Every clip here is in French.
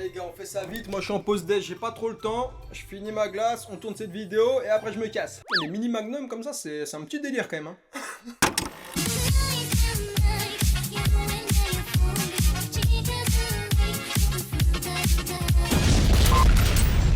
Allez les gars, on fait ça vite, moi je suis en pause déj, j'ai pas trop le temps. Je finis ma glace, on tourne cette vidéo et après je me casse. Les mini magnum comme ça, c'est un petit délire quand même hein.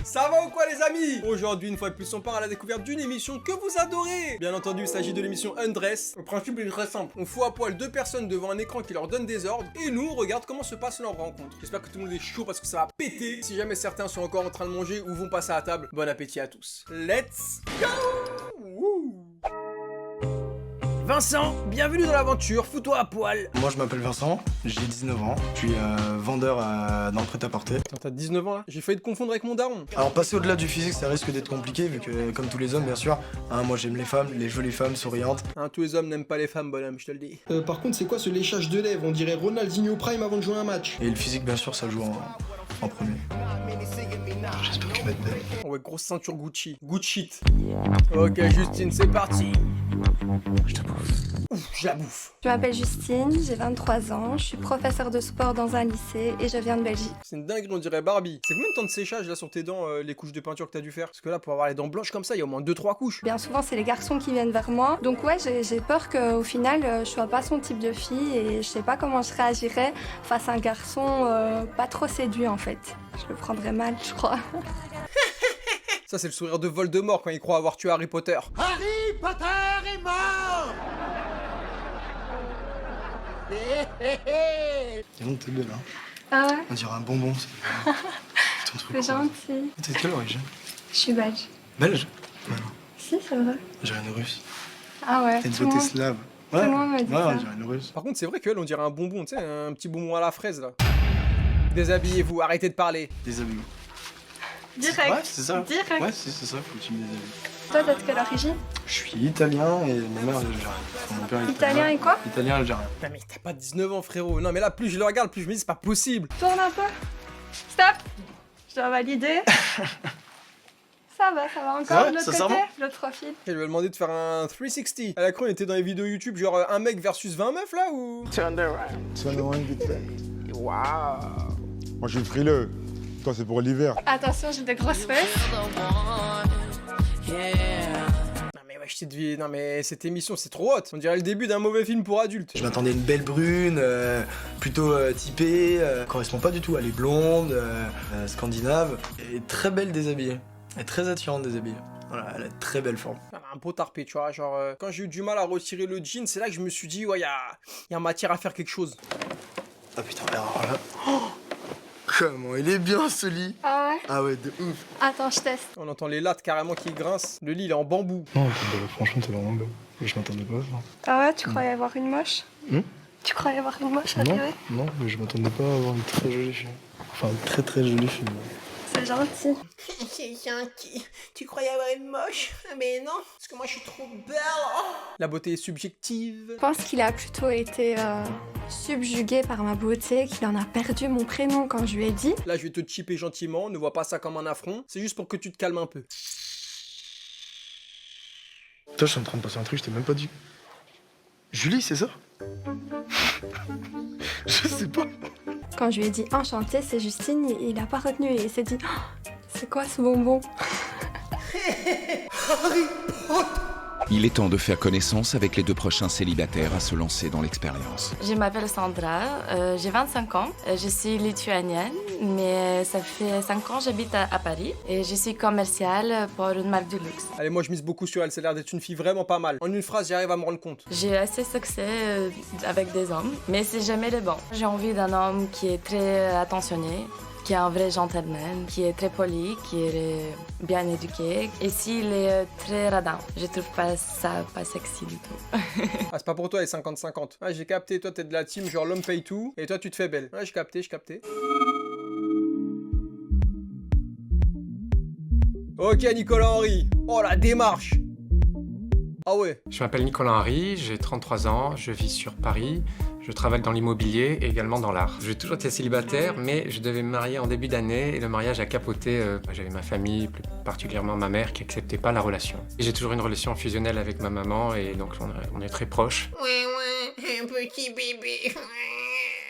Ça va ou quoi les amis? Aujourd'hui une fois de plus on part à la découverte d'une émission que vous adorez. Bien entendu il s'agit de l'émission Undress. Le principe est très simple, on fout à poil deux personnes devant un écran qui leur donne des ordres et nous on regarde comment se passe leur rencontre. J'espère que tout le monde est chaud parce que ça va péter. Si jamais certains sont encore en train de manger ou vont passer à table, bon appétit à tous. Let's go! Wouh. Vincent, bienvenue dans l'aventure, fous-toi à poil. Moi je m'appelle Vincent, j'ai 19 ans, je suis vendeur dans le prêt-à-porter. T'as 19 ans là? J'ai failli te confondre avec mon daron. Alors passer au-delà du physique ça risque d'être compliqué vu que comme tous les hommes bien sûr, hein, moi j'aime les femmes, les jolies femmes souriantes. Hein, tous les hommes n'aiment pas les femmes bonhomme, je te le dis. Par contre c'est quoi ce léchage de lèvres? On dirait Ronaldinho Prime avant de jouer un match. Et le physique bien sûr ça joue en premier. J'espère que tu vas être belle. Oh ouais, grosse ceinture Gucci. Good shit. Ok Justine, c'est parti. Je te bouffe. Ouf, je la bouffe. Je m'appelle Justine, j'ai 23 ans, je suis professeure de sport dans un lycée et je viens de Belgique. C'est une dinguerie, on dirait Barbie. C'est combien de temps de séchage là sur tes dents, les couches de peinture que t'as dû faire? Parce que là, pour avoir les dents blanches comme ça, il y a au moins 2-3 couches. Bien souvent, c'est les garçons qui viennent vers moi. Donc ouais, j'ai peur qu'au final, je sois pas son type de fille et je sais pas comment je réagirais face à un garçon pas trop séduit en fait. Je le prendrais mal, je crois. Ça, c'est le sourire de Voldemort quand il croit avoir tué Harry Potter. Harry Potter est mort. Dis donc t'es belle hein. Ah ouais? On dirait un bonbon c'est ton truc. C'est gentil. T'es de quelle origine? Je suis belge. Belge? Bah non, Si, c'est vrai. on dirait une russe. Ah ouais. T'as une tout le beauté monde- slave. tout le monde me dit ouais, ça. on dirait une russe. Par contre, c'est vrai qu'elle, on dirait un bonbon, tu sais, un petit bonbon à la fraise là. Déshabillez-vous, arrêtez de parler. Déshabille. Direct. Ouais c'est ça. Direct. Ouais c'est ça, faut que tu me déshabilles. Toi, t'as de quelle origine? Je suis italien et ma mère est algérienne. Enfin, mon père est Italien et quoi? Italien algérien. Non mais t'as pas 19 ans frérot. Non mais là, plus je le regarde, plus je me dis c'est pas possible. Tourne un peu. Stop. Je dois valider. Ça va encore. vrai, De l'autre sincèrement côté, l'autre profil. Elle lui a demandé de faire un 360. À la con, il était dans les vidéos YouTube, genre un mec versus 20 meufs là ou? Moi, je suis frileux. Toi, c'est pour l'hiver. Attention, j'ai des grosses fesses. Non mais ouais, je t'ai dit, non mais cette émission c'est trop hot. On dirait le début d'un mauvais film pour adultes. Je m'attendais à une belle brune, plutôt typée, correspond pas du tout. Elle est blonde, scandinave, et très belle déshabillée. Elle est très attirante déshabillée. Voilà, elle a une très belle forme. Elle a un beau tarpé, tu vois, genre quand j'ai eu du mal à retirer le jean, c'est là que je me suis dit, ouais, y a matière à faire quelque chose. Ah putain, alors là... Oh, comment il est bien ce lit. Ah ouais? Ah ouais, de ouf. Attends, je teste. On entend les lattes carrément qui grincent. Le lit il est en bambou. Non, franchement, t'es vraiment beau. Je m'attendais pas à ça. Ah ouais, tu croyais avoir une moche? Hmm? Tu croyais avoir une moche, Non, arrivée? non, mais je m'attendais pas à avoir une très jolie fille. Enfin, une très très jolie fille. C'est gentil. C'est gentil. Tu croyais avoir une moche? Mais non, parce que moi je suis trop belle. La beauté est subjective. Je pense qu'il a plutôt été subjugué par ma beauté, qu'il en a perdu mon prénom quand je lui ai dit. Là je vais te chipper gentiment, ne vois pas ça comme un affront. C'est juste pour que tu te calmes un peu. Toi, je suis en train de passer un truc, je t'ai même pas dit. Julie, c'est ça? Je sais pas. Quand je lui ai dit enchanté, c'est Justine, il a pas retenu et il s'est dit oh, c'est quoi ce bonbon? Il est temps de faire connaissance avec les deux prochains célibataires à se lancer dans l'expérience. Je m'appelle Sandra, j'ai 25 ans, je suis lituanienne, mais ça fait 5 ans que j'habite à Paris et je suis commerciale pour une marque de luxe. Allez, moi je mise beaucoup sur elle, ça a l'air d'être une fille vraiment pas mal. En une phrase, j'arrive à me rendre compte. J'ai assez de succès avec des hommes, mais c'est jamais le bon. J'ai envie d'un homme qui est très attentionné, qui est un vrai gentleman, qui est très poli, qui est bien éduqué. Et s'il est très radin, je trouve pas ça pas sexy du tout. Ah, c'est pas pour toi les 50-50. Ah, j'ai capté, toi t'es de la team genre l'homme paye tout, et toi tu te fais belle. Ouais, j'ai capté. Ok, Nicolas Henry. Oh la démarche. Ah ouais. Je m'appelle Nicolas Henry, j'ai 33 ans, je vis sur Paris, je travaille dans l'immobilier et également dans l'art. J'ai toujours été célibataire, mais je devais me marier en début d'année et le mariage a capoté. J'avais ma famille, plus particulièrement ma mère, qui acceptait pas la relation. Et j'ai toujours une relation fusionnelle avec ma maman et donc on est très proches. Ouais, un petit bébé.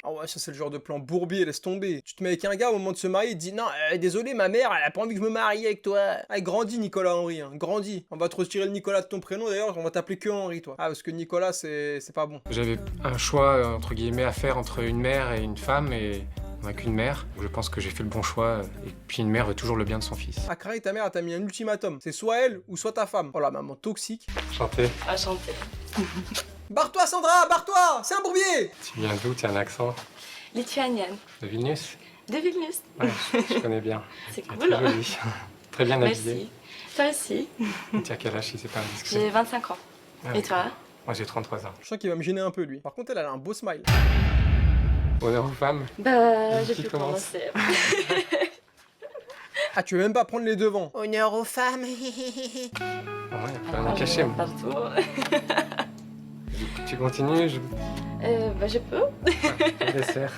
Ah ouais, ça c'est le genre de plan bourbier, laisse tomber. Tu te mets avec un gars au moment de se marier, il te dit non, désolé, ma mère, elle a pas envie que je me marie avec toi. Ah, grandis Nicolas Henry, hein, grandis. On va te retirer le Nicolas de ton prénom d'ailleurs, on va t'appeler que Henry toi. Ah parce que Nicolas c'est pas bon. J'avais un choix, entre guillemets, à faire entre une mère et une femme, et on n'a qu'une mère. Je pense que j'ai fait le bon choix, et puis une mère veut toujours le bien de son fils. Ah carré, ta mère elle t'a mis un ultimatum. C'est soit elle ou soit ta femme. Oh la maman toxique. Chanter. Enchantée. Barre-toi Sandra, barre-toi. C'est un bourbier. Tu viens d'où? Tu as un accent? Lituanienne. De Vilnius? De Vilnius. Ouais, je connais bien. C'est Tu es cool. très jolie. Très bien habillée. Merci. Toi aussi. Tu as quel âge si c'est pas indiscret? J'ai 25 ans. Ah, Et toi? Moi j'ai 33 ans. Je sens qu'il va me gêner un peu lui. Par contre elle a un beau smile. Honneur aux femmes. Bah, j'ai Qui pu commence? commencer. Ah tu veux même pas prendre les devants. Honneur aux femmes. Bon, ouais, y a rien à cacher. moi. Partout. Tu continues, je Bah, je peux. te dessert.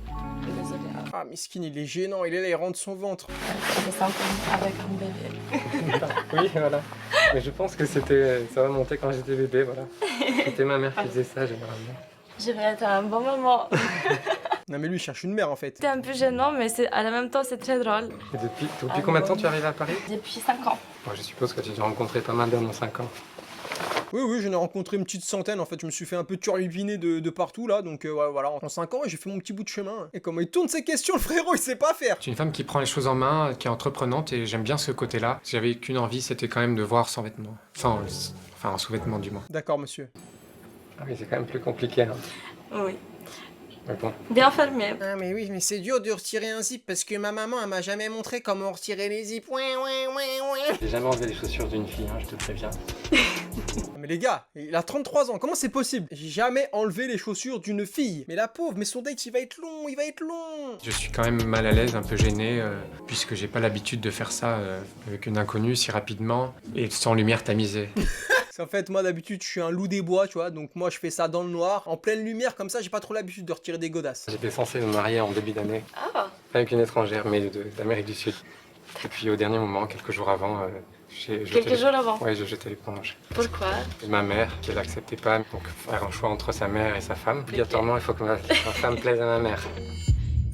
Désolée. Ah miskin il est gênant, il est là, il rentre son ventre. Je me sens comme avec un bébé. Oui, voilà. Mais je pense que ça remontait quand j'étais bébé, voilà. C'était ma mère qui faisait ça généralement. Je vais être un bon moment. Non mais lui il cherche une mère en fait. C'est un peu gênant, mais à la même temps, c'est très drôle. Et depuis combien de temps tu arrives à Paris? Depuis 5 ans. Bon, je suppose que tu as rencontré pas mal d'hommes en 5 ans. Oui, j'en ai rencontré une petite centaine en fait, je me suis fait un peu turlupiner de partout là, donc ouais, voilà, en 5 ans j'ai fait mon petit bout de chemin. Et comment il tourne ses questions le frérot, il sait pas faire. Tu es une femme qui prend les choses en main, qui est entreprenante et j'aime bien ce côté-là. J'avais qu'une envie, c'était quand même de voir sans vêtements. Enfin, en sous-vêtements du moins. D'accord monsieur. Ah oui, c'est quand même plus compliqué. Hein. Oui. Mais bon. Bien fermé. Ah mais oui, mais c'est dur de retirer un zip parce que ma maman elle m'a jamais montré comment retirer les zips. Ouais. J'ai jamais enlevé les chaussures d'une fille, hein, je te préviens. Non, mais les gars, il a 33 ans, comment c'est possible? J'ai jamais enlevé les chaussures d'une fille. Mais la pauvre, mais son date il va être long. Je suis quand même mal à l'aise, un peu gêné, puisque j'ai pas l'habitude de faire ça avec une inconnue si rapidement et sans lumière tamisée. Parce qu'en fait, moi d'habitude, je suis un loup des bois, tu vois, donc moi je fais ça dans le noir, en pleine lumière, comme ça j'ai pas trop l'habitude de retirer des godasses. J'étais censé me marier en début d'année Ah. avec une étrangère, mais d'Amérique du Sud. Et puis au dernier moment, quelques jours avant, j'ai jeté Quelques jours avant. Ouais, j'ai jeté l'éponge. Pourquoi? Et ma mère, qui l'acceptait pas, donc faire un choix entre sa mère et sa femme. Obligatoirement, il faut que ma femme plaise à ma mère.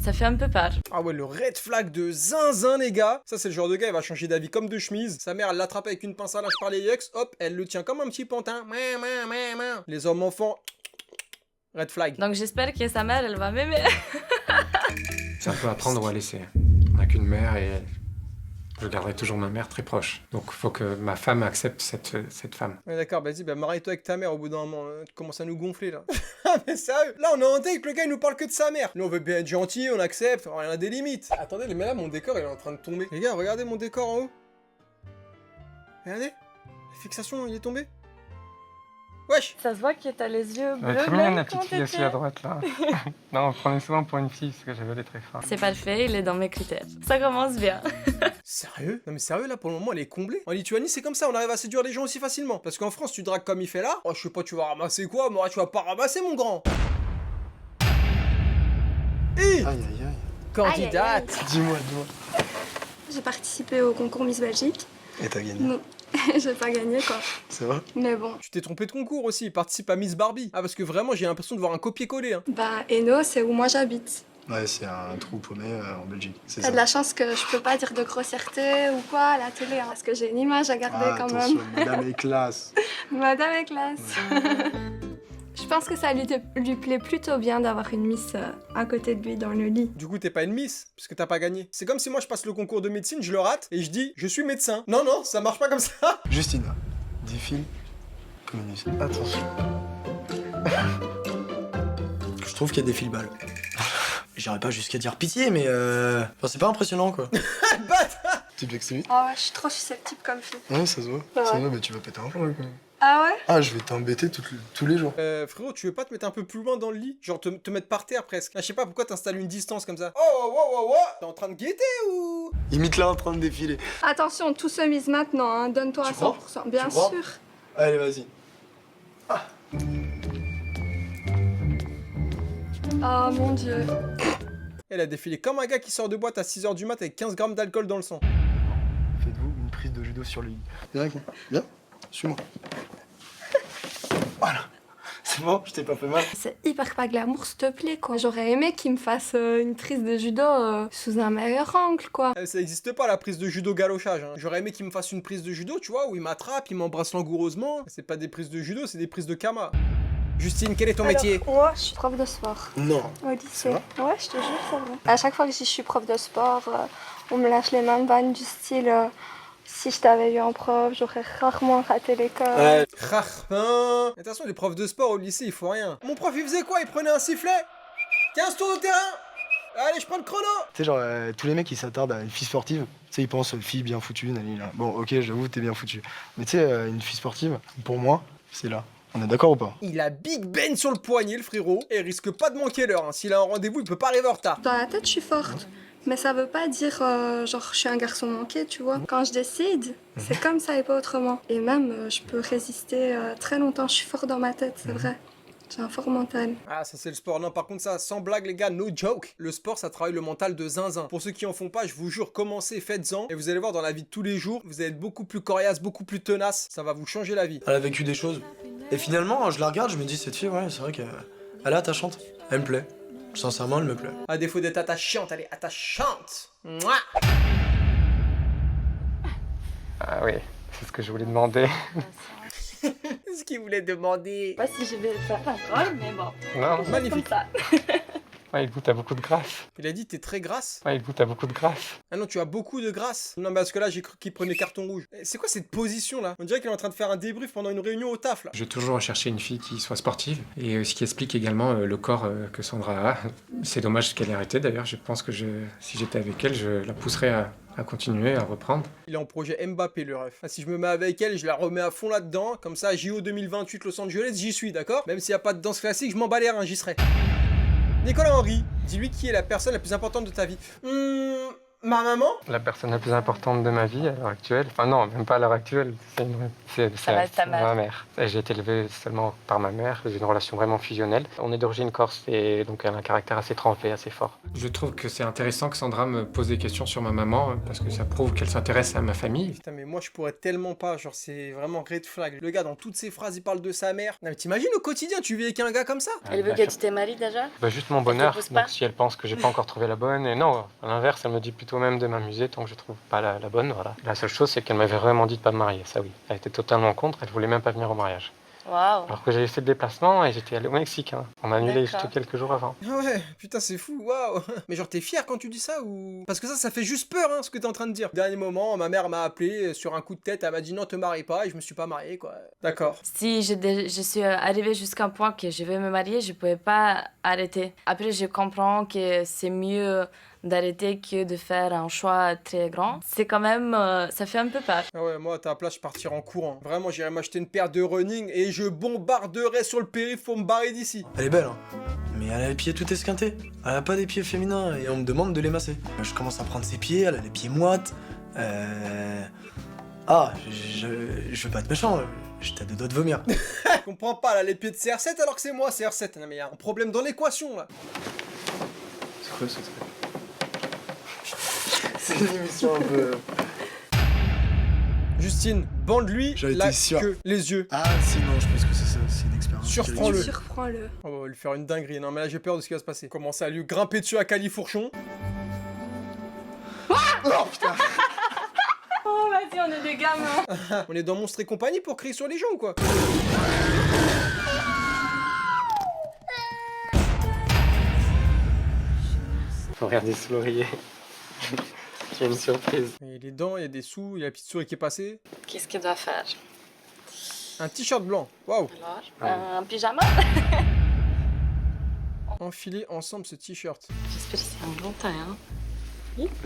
Ça fait un peu peur. Ah ouais, le red flag de zinzin, les gars. Ça, c'est le genre de gars, il va changer d'avis comme de chemise. Sa mère, elle l'attrape avec une pince à linge par les yeux, hop, elle le tient comme un petit pantin. Les hommes enfants, red flag. Donc j'espère que sa mère, elle va m'aimer. C'est un peu à prendre ou à laisser. On n'a qu'une mère et je garderai toujours ma mère très proche. Donc il faut que ma femme accepte cette femme. Ouais, d'accord, vas-y, bah marie-toi avec ta mère au bout d'un moment. Tu commences à nous gonfler là. Ah, mais sérieux, là on est en date, le gars il nous parle que de sa mère. Nous on veut bien être gentil, on accepte, on a des limites. Attendez, mais là mon décor il est en train de tomber. Les gars, regardez mon décor en haut. Regardez, la fixation il est tombé. Wesh. Ça se voit que t'as les yeux bleus. Très bien, la même petite quand fille aussi t'étais. à droite là. Non, on prenait souvent pour une fille parce que j'avais les très fins. C'est parfait, il est dans mes critères. Ça commence bien. Sérieux? Non mais sérieux là pour le moment elle est comblée. En Lituanie c'est comme ça, on arrive à séduire les gens aussi facilement. Parce qu'en France tu dragues comme il fait là. Oh je sais pas tu vas ramasser quoi, moi tu vas pas ramasser mon grand. Aïe aïe aïe. Candidate. Dis-moi. J'ai participé au concours Miss Belgique. Et t'as gagné. Non, j'ai pas gagné quoi. C'est vrai? Mais bon. Tu t'es trompé de concours aussi, participe à Miss Barbie. Ah parce que vraiment j'ai l'impression de voir un copier-coller. Hein. Bah, Hainaut, c'est où moi j'habite. Ouais, c'est un trou paumé en Belgique. C'est T'as ça. de la chance que je peux pas dire de grossièreté ou quoi à la télé, hein, parce que j'ai une image à garder quand attention, même. madame est classe. Madame est classe. Je pense que ça lui plaît plutôt bien d'avoir une miss à côté de lui dans le lit. Du coup t'es pas une Miss, parce que t'as pas gagné. C'est comme si moi je passe le concours de médecine, je le rate, et je dis je suis médecin. Non, ça marche pas comme ça. Justine, défile comme une miss. Attention. Je trouve qu'il y a des fils-balles. J'irais pas jusqu'à dire pitié, mais enfin, c'est pas impressionnant quoi. Bâtard. Tu te vexes vite? Ah ouais, je suis trop susceptible comme fille. Ouais, ça se voit. Ouais. Ça se voit, mais tu vas péter un plomb quand même. Ah ouais? Ah, je vais t'embêter tous les jours. Frérot, tu veux pas te mettre un peu plus loin dans le lit? Genre te mettre par terre presque. Ah, je sais pas pourquoi t'installes une distance comme ça. Oh. T'es en train de guetter ou? Imite là en train de défiler. Attention, tout se mise maintenant, hein. Donne-toi à Tu crois? 100%. Bien Tu crois? sûr. Allez, vas-y. Oh mon dieu. Elle a défilé comme un gars qui sort de boîte à 6h du mat avec 15 grammes d'alcool dans le sang. Faites-vous une prise de judo sur le lit. Viens avec moi. Viens. Suis-moi. Voilà. C'est C'est bon, je t'ai pas fait mal. C'est hyper pas glamour, s'il te plaît, quoi. J'aurais aimé qu'il me fasse une prise de judo sous un meilleur angle, quoi. Ça existe pas la prise de judo galochage. Hein. J'aurais aimé qu'il me fasse une prise de judo, tu vois, où il m'attrape, il m'embrasse langoureusement. C'est pas des prises de judo, c'est des prises de kama. Justine, quel est ton métier? Moi, je suis prof de sport. Non. Au lycée. Ouais, je te jure, c'est vrai. À chaque fois que je suis prof de sport, on me lâche les mêmes vannes du style si je t'avais eu en prof, j'aurais rarement raté l'école. Ouais. De toute façon, les profs de sport au lycée, ils font rien. Mon prof, il faisait quoi? Il prenait un sifflet 15 tours au terrain. Allez, je prends le chrono. Tu sais, genre, tous les mecs, ils s'attardent à une fille sportive. Tu sais, ils pensent fille bien foutue, nanana. Bon, ok, j'avoue, t'es bien foutu. Mais tu sais, une fille sportive, pour moi, c'est là. On est d'accord ou pas? Il a Big Ben sur le poignet, le frérot, et il risque pas de manquer l'heure. Hein. S'il a un rendez-vous, il peut pas arriver en retard. Dans la tête, je suis forte. Mais ça veut pas dire, genre, je suis un garçon manqué, tu vois. Quand je décide, c'est comme ça et pas autrement. Et même, je peux résister très longtemps. Je suis fort dans ma tête, c'est vrai. J'ai un fort mental. Ah, ça c'est le sport. Non, par contre, ça, sans blague, les gars, no joke. Le sport, ça travaille le mental de zinzin. Pour ceux qui en font pas, je vous jure, commencez, faites-en. Et vous allez voir, dans la vie de tous les jours, vous allez être beaucoup plus coriace, beaucoup plus tenace. Ça va vous changer la vie. Elle a vécu des choses. Et finalement, je la regarde, je me dis, cette fille, ouais, c'est vrai qu'elle est attachante. Elle me plaît. Sincèrement, elle me plaît. À défaut d'être attachante, elle est attachante. Mouah. Ah oui, c'est ce que je voulais demander. Ce qu'il voulait demander. Pas si je vais faire un rôle, mais bon. Non, Magnifique. Comme ça. ouais, écoute, t'as beaucoup de grâce. Il a dit, t'es très grasse. Ouais, écoute, t'as beaucoup de grâce. Ah non, tu as beaucoup de grâce. Non, parce que là, j'ai cru qu'il prenait carton rouge. C'est quoi cette position là? On dirait qu'il est en train de faire un débrief pendant une réunion au taf là. J'ai toujours recherché une fille qui soit sportive, et ce qui explique également le corps que Sandra a. C'est dommage qu'elle ait arrêté d'ailleurs, je pense que si j'étais avec elle, je la pousserais à continuer, à reprendre. Il est en projet Mbappé le ref. Ah, si je me mets avec elle, je la remets à fond là-dedans. Comme ça, JO 2028 Los Angeles, j'y suis, d'accord? Même s'il n'y a pas de danse classique, je m'en bats les reins, j'y serai. Nicolas Henry, dis-lui qui est la personne la plus importante de ta vie. Ma maman? La personne la plus importante de ma vie à l'heure actuelle, enfin non, même pas à l'heure actuelle, c'est ma mère. J'ai été élevé seulement par ma mère, j'ai une relation vraiment fusionnelle. On est d'origine corse et donc elle a un caractère assez trempé, assez fort. Je trouve que c'est intéressant que Sandra me pose des questions sur ma maman parce que ça prouve qu'elle s'intéresse à ma famille. Putain, mais moi je pourrais tellement pas, genre c'est vraiment red flag. Le gars dans toutes ses phrases il parle de sa mère. Non mais t'imagines au quotidien, tu vis avec un gars comme ça? Elle veut que tu te maries déjà? Bah juste mon bonheur, donc si elle pense que j'ai pas encore trouvé la bonne, et non, à l'inverse, elle me dit plutôt même de m'amuser tant que je trouve pas la bonne, voilà. La seule chose, c'est qu'elle m'avait vraiment dit de pas me marier, ça oui. Elle était totalement contre, elle voulait même pas venir au mariage. Waouh. Alors que j'avais fait le déplacement et j'étais allé au Mexique, hein. On m'a annulé juste quelques jours avant. Ah ouais, putain c'est fou, waouh. Mais genre t'es fier quand tu dis ça ou... Parce que ça fait juste peur hein, ce que t'es en train de dire. Dernier moment, ma mère m'a appelé sur un coup de tête, elle m'a dit non te marie pas et je me suis pas marié quoi. D'accord. Si je suis arrivée jusqu'à un point que je vais me marier, je pouvais pas arrêter. Après je comprends que c'est mieux d'arrêter que de faire un choix très grand. C'est quand même... ça fait un peu peur. Ah ouais, moi à ta place je partirais en courant. Vraiment j'irais m'acheter une paire de running et je bombarderais sur le périph' pour me barrer d'ici. Elle est belle, hein. Mais elle a les pieds tout esquintés. Elle a pas des pieds féminins et on me demande de les masser. Je commence à prendre ses pieds, elle a les pieds moites. Ah, je veux pas être méchant, j'étais à deux doigts de vomir. Je comprends pas là, les pieds de CR7 alors que c'est moi CR7. Non mais y a un problème dans l'équation là. C'est quoi ce truc? C'est une émission un peu... Justine, bande-lui la sûr. queue, les yeux. Ah si, non, je pense que c'est ça, c'est une expérience. Surprends-le. Surprends-le. On va lui faire une dinguerie. Non mais là j'ai peur de ce qui va se passer. Commencer à lui grimper dessus à califourchon. Oh putain. Oh vas-y, on est des gamins. On est dans Monstres et compagnie pour crier sur les gens ou quoi? Faut regarder sous l'oreiller. J'ai une surprise. Il y a les dents, il y a des sous, il y a la petite souris qui est passée. Qu'est-ce qu'il doit faire? Un t-shirt blanc. Waouh. Alors, un pyjama? Enfiler ensemble ce t-shirt. J'espère que c'est un bon teint, hein.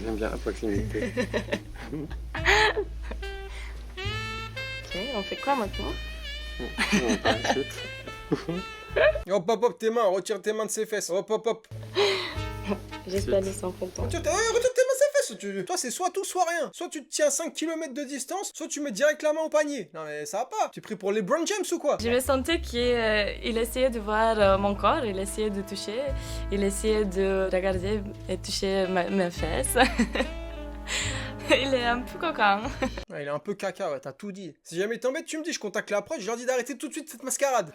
J'aime bien la proximité. Ok, on fait quoi maintenant? Hop hop hop tes mains, retire tes mains de ses fesses. Hop hop hop. J'espère qu'ils sont contents. Retire tes mains de ses fesses. Toi c'est soit tout soit rien. Soit tu te tiens à 5 km de distance, soit tu mets direct la main au panier. Non mais ça va pas. Tu es pris pour les LeBron James ou quoi? Je me sentais qu'il essayait de voir mon corps, il essayait de toucher, il essayait de regarder et toucher mes fesses. Il est un peu coquin. Ouais, il est un peu caca, ouais, t'as tout dit. Si jamais t'embêtes, tu me dis, je contacte l'approche, je leur dis d'arrêter tout de suite cette mascarade.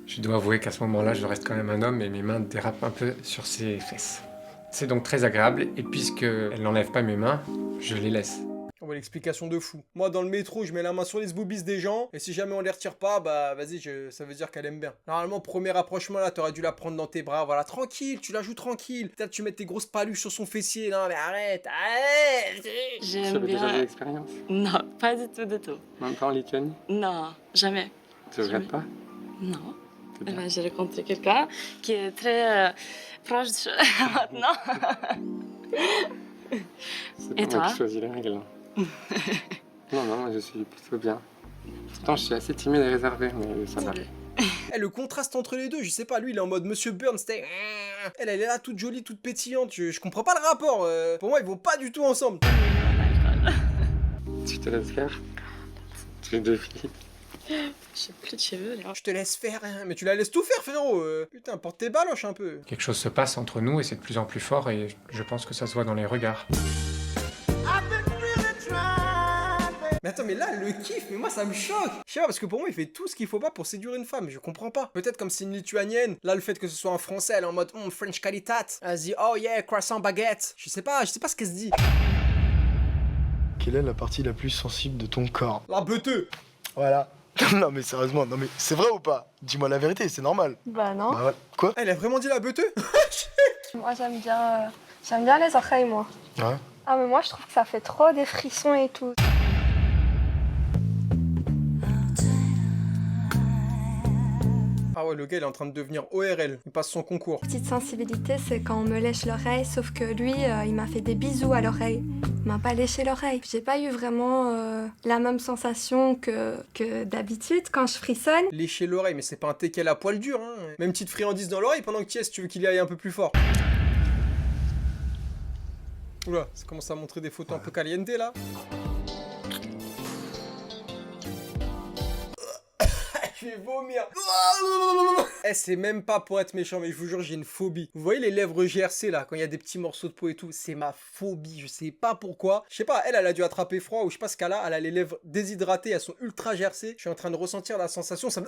Je dois avouer qu'à ce moment-là, je reste quand même un homme et mes mains dérapent un peu sur ses fesses. C'est donc très agréable et puisqu'elle n'enlève pas mes mains, je les laisse. On voit l'explication de fou. Moi, dans le métro, je mets la main sur les boobies des gens, et si jamais on les retire pas, bah vas-y, ça veut dire qu'elle aime bien. Normalement, premier rapprochement là, t'aurais dû la prendre dans tes bras, voilà, tranquille, tu la joues tranquille. Peut-être tu mets tes grosses paluches sur son fessier, non mais arrête. J'aime bien... déjà de l'expérience? Non, pas du tout, du tout. Même pas en Lituanie? Non, jamais. Tu regrettes pas? Non. Eh ben, j'ai rencontré quelqu'un qui est très proche maintenant. C'est Et pas moi toi? qui choisis les règles. Non, moi je suis plutôt bien. Pourtant, je suis assez timide et réservé, mais ça va. Le contraste entre les deux, je sais pas, lui il est en mode Monsieur Burns, elle est là toute jolie, toute pétillante, je comprends pas le rapport, pour moi ils vont pas du tout ensemble. Tu te laisses faire? Tu es deux filles. J'ai plus de cheveux là. Je te laisse faire, hein. Mais tu la laisses tout faire frérot, putain porte tes baloches un peu. Quelque chose se passe entre nous et c'est de plus en plus fort et je pense que ça se voit dans les regards. Mais attends, mais là, le kiff, mais moi ça me choque. Je sais pas, parce que pour moi, il fait tout ce qu'il faut pas pour séduire une femme, je comprends pas. Peut-être comme c'est une lituanienne, là, le fait que ce soit un français, elle est en mode French qualitat. Elle se dit, oh yeah, croissant baguette. Je sais pas ce qu'elle se dit. Quelle est la partie la plus sensible de ton corps? La beuteux. Voilà. Non mais sérieusement, non mais c'est vrai ou pas? Dis-moi la vérité, c'est normal. Bah non. Bah ouais. Quoi? Elle a vraiment dit la beuteux? Moi j'aime bien les oreilles moi. Ouais. Ah mais moi je trouve que ça fait trop des frissons et tout. Ah ouais, le gars il est en train de devenir ORL, il passe son concours. Petite sensibilité, c'est quand on me lèche l'oreille, sauf que lui, il m'a fait des bisous à l'oreille. Il m'a pas léché l'oreille. J'ai pas eu vraiment la même sensation que d'habitude quand je frissonne. Lécher l'oreille, mais c'est pas un teckel à poil dur, hein. Même petite friandise dans l'oreille pendant que tu es, si tu veux qu'il y aille un peu plus fort. Oula, ça commence à montrer des photos un peu caliente là. Je vais vomir. C'est même pas pour être méchant, mais je vous jure, j'ai une phobie. Vous voyez les lèvres GRC là, quand il y a des petits morceaux de peau et tout, c'est ma phobie. Je sais pas pourquoi. Je sais pas, elle a dû attraper froid ou je sais pas ce qu'elle a. Elle a les lèvres déshydratées, elles sont ultra GRC. Je suis en train de ressentir la sensation, ça me.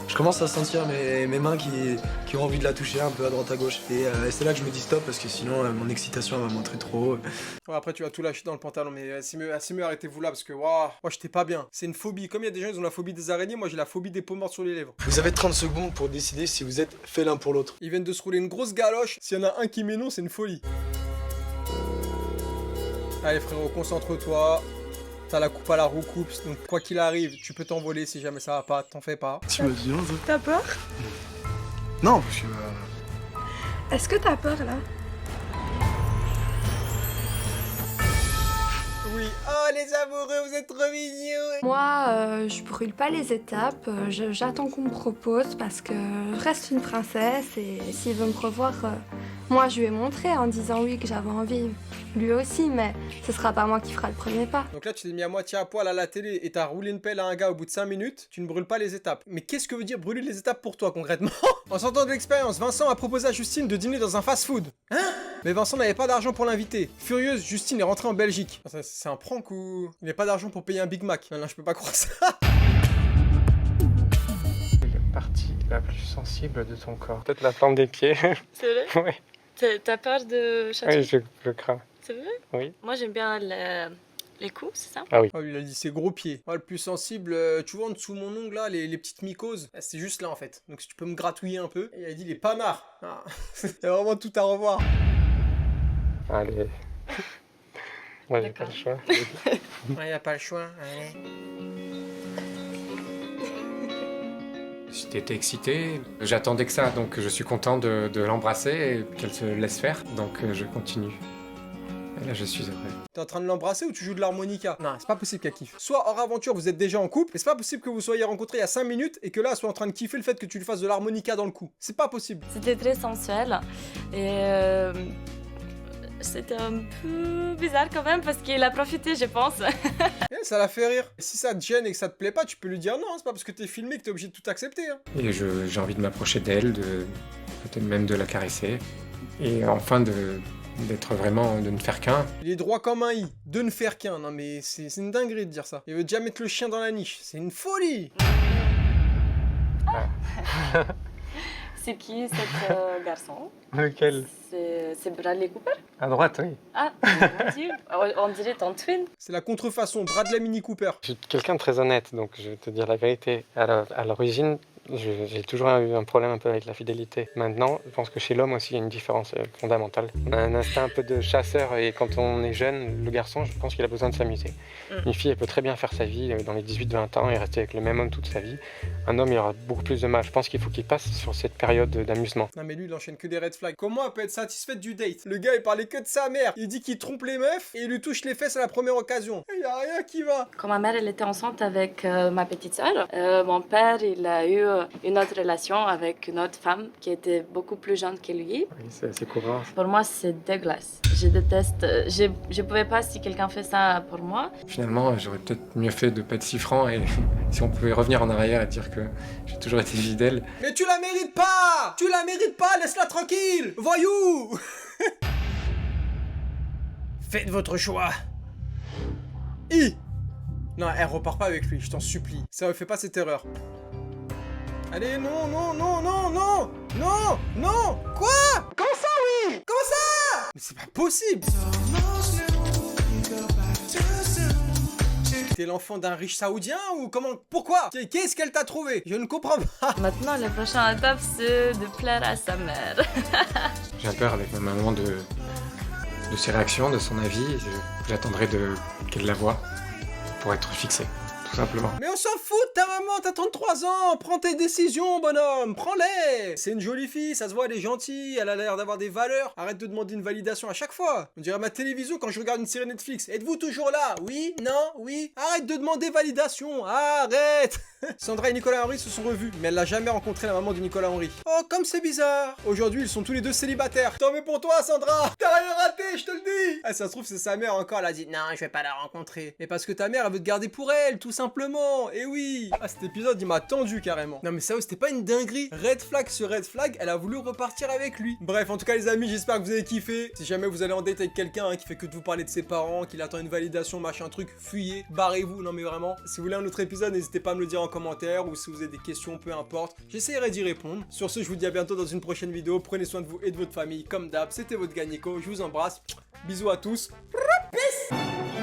Je commence à sentir mes mains qui ont envie de la toucher un peu à droite à gauche. Et c'est là que je me dis stop parce que sinon mon excitation va montrer trop. Ouais, après tu vas tout lâcher dans le pantalon, mais c'est mieux arrêtez-vous là parce que waouh, moi j'étais pas bien. C'est une phobie. Comme il y a des gens ils ont la phobie des araignées, moi j'ai la phobie des peaux mortes sur les lèvres. Vous avez 30 secondes pour décider si vous êtes fait l'un pour l'autre. Ils viennent de se rouler une grosse galoche. S'il y en a un qui met non, c'est une folie. Allez frérot, concentre-toi. T'as la coupe à la roucoupe, donc quoi qu'il arrive, tu peux t'envoler si jamais ça va pas, t'en fais pas. Tu m'as dit ça? T'as peur? Non, parce que... Est-ce que t'as peur là? Oui, oh les amoureux, vous êtes trop mignons. Moi, je brûle pas les étapes, j'attends qu'on me propose parce que je reste une princesse et s'il veut me revoir, moi je lui ai montré en disant oui que j'avais envie. Lui aussi, mais ce sera pas moi qui fera le premier pas. Donc là, tu t'es mis à moitié à poil à la télé et t'as roulé une pelle à un gars au bout de 5 minutes, tu ne brûles pas les étapes. Mais qu'est-ce que veut dire brûler les étapes pour toi concrètement? En sortant de l'expérience, Vincent a proposé à Justine de dîner dans un fast-food. Hein? Mais Vincent n'avait pas d'argent pour l'inviter. Furieuse, Justine est rentrée en Belgique. C'est un prank ou... Il n'y a pas d'argent pour payer un Big Mac. Non, je peux pas croire ça. La partie la plus sensible de ton corps. Peut-être la plante des pieds. C'est vrai? Oui. T'as peur de chaque Oui, je crains. C'est vrai? Oui. Moi j'aime bien les coups, c'est ça? Ah oui. Oh, il a dit ses gros pieds. Oh, le plus sensible, tu vois en dessous de mon ongle là, les petites mycoses. C'est juste là en fait. Donc si tu peux me gratouiller un peu. Et il a dit les panards. Ah. Il y a vraiment tout à revoir. Allez. Moi j'ai pas le choix. Ouais, y a pas le choix. Allez. J'étais excité, j'attendais que ça, donc je suis content de l'embrasser et qu'elle se laisse faire, donc je continue. Et là je suis heureux. T'es en train de l'embrasser ou tu joues de l'harmonica? Non, c'est pas possible qu'elle kiffe. Soit hors aventure, vous êtes déjà en couple, mais c'est pas possible que vous soyez rencontrés il y a 5 minutes et que là, elle soit en train de kiffer le fait que tu lui fasses de l'harmonica dans le cou. C'est pas possible. C'était très sensuel et c'était un peu bizarre quand même parce qu'il a profité, je pense. Ça la fait rire. Si ça te gêne et que ça te plaît pas, tu peux lui dire non, c'est pas parce que t'es filmé que t'es obligé de tout accepter. Hein. Et j'ai envie de m'approcher d'elle, peut-être même de la caresser, et enfin d'être vraiment, de ne faire qu'un. Il est droit comme un i, de ne faire qu'un. Non mais c'est une dinguerie de dire ça. Il veut déjà mettre le chien dans la niche, c'est une folie. C'est qui cet garçon? Lequel? C'est Bradley Cooper? À droite, oui. Ah, mon Dieu, on dirait ton twin. C'est la contrefaçon, Bradley Mini Cooper. Je suis quelqu'un de très honnête, donc je vais te dire la vérité. À l'origine, j'ai toujours eu un problème un peu avec la fidélité. Maintenant, je pense que chez l'homme aussi, il y a une différence fondamentale. On a un instinct un peu de chasseur et quand on est jeune, le garçon, je pense qu'il a besoin de s'amuser. Une fille, elle peut très bien faire sa vie dans les 18-20 ans et rester avec le même homme toute sa vie. Un homme, il aura beaucoup plus de mal. Je pense qu'il faut qu'il passe sur cette période d'amusement. Non mais lui, il enchaîne que des red flags. Comment elle peut être satisfaite du date? Le gars, il parlait que de sa mère. Il dit qu'il trompe les meufs et il lui touche les fesses à la première occasion. Il y a rien qui va. Quand ma mère elle était enceinte avec ma petite sœur, mon père il a eu une autre relation avec une autre femme qui était beaucoup plus jeune que lui. Oui, c'est courant. Pour moi, c'est dégueulasse. Je déteste. Je pouvais pas si quelqu'un fait ça pour moi. Finalement, j'aurais peut-être mieux fait de pas être si franc et si on pouvait revenir en arrière et dire que j'ai toujours été fidèle. Mais tu la mérites pas! Tu la mérites pas, laisse-la tranquille! Voyou! Faites votre choix. Non, elle repart pas avec lui, je t'en supplie. Ça ne fait pas cette erreur. Allez, non, non, non, non, non! Non! Non! Quoi? Comment ça, oui? Comment ça? Mais c'est pas possible! T'es l'enfant d'un riche saoudien ou comment? Pourquoi? Qu'est-ce qu'elle t'a trouvé? Je ne comprends pas. Maintenant, la prochaine étape, c'est de plaire à sa mère. J'ai peur avec ma maman de ses réactions, de son avis. J'attendrai qu'elle la voie pour être fixée, tout simplement. Mais on s'en fout de ta maman, t'as 33 ans, prends tes décisions, bonhomme, prends-les. C'est une jolie fille, ça se voit, elle est gentille, elle a l'air d'avoir des valeurs. Arrête de demander une validation à chaque fois. On dirait ma télévision quand je regarde une série Netflix. Êtes-vous toujours là? Oui? Non? Oui? Arrête de demander validation, arrête. Sandra et Nicolas Henry se sont revus, mais elle n'a jamais rencontré la maman de Nicolas Henry. Oh, comme c'est bizarre. Aujourd'hui, ils sont tous les deux célibataires. Tant mieux pour toi, Sandra. T'as rien raté, je te le dis. Ah, ça se trouve, c'est sa mère encore, elle a dit non, je vais pas la rencontrer. Mais parce que ta mère, elle veut te garder pour elle, tout simplement. Et oui. Ah, cet épisode, il m'a tendu carrément. Non, mais ça, c'était pas une dinguerie. Red flag sur red flag, elle a voulu repartir avec lui. Bref, en tout cas, les amis, j'espère que vous avez kiffé. Si jamais vous allez en date avec quelqu'un qui fait que de vous parler de ses parents, qu'il attend une validation, machin truc, fuyez, barrez-vous. Non, mais vraiment. Si vous voulez un autre épisode, n'hésitez pas à me le dire en commentaire ou si vous avez des questions, peu importe. J'essaierai d'y répondre. Sur ce, je vous dis à bientôt dans une prochaine vidéo. Prenez soin de vous et de votre famille. Comme d'hab, c'était votre gars Nico. Je vous embrasse. Bisous à tous. Peace.